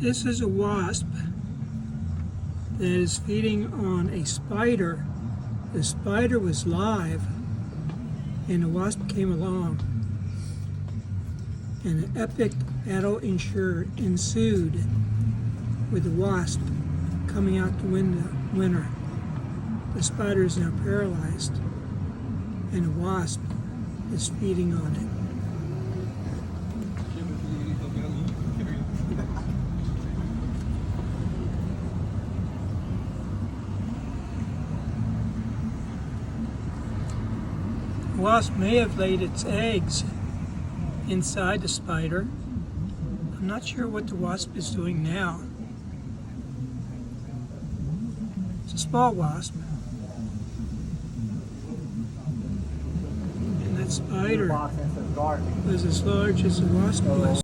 This is a wasp that is feeding on a spider. The spider was live and the wasp came along, and an epic battle ensued with the wasp coming out the winner. The spider is now paralyzed and the wasp is feeding on it. The wasp may have laid its eggs inside the spider. I'm not sure what the wasp is doing now. It's a small wasp. And that spider was as large as the wasp was.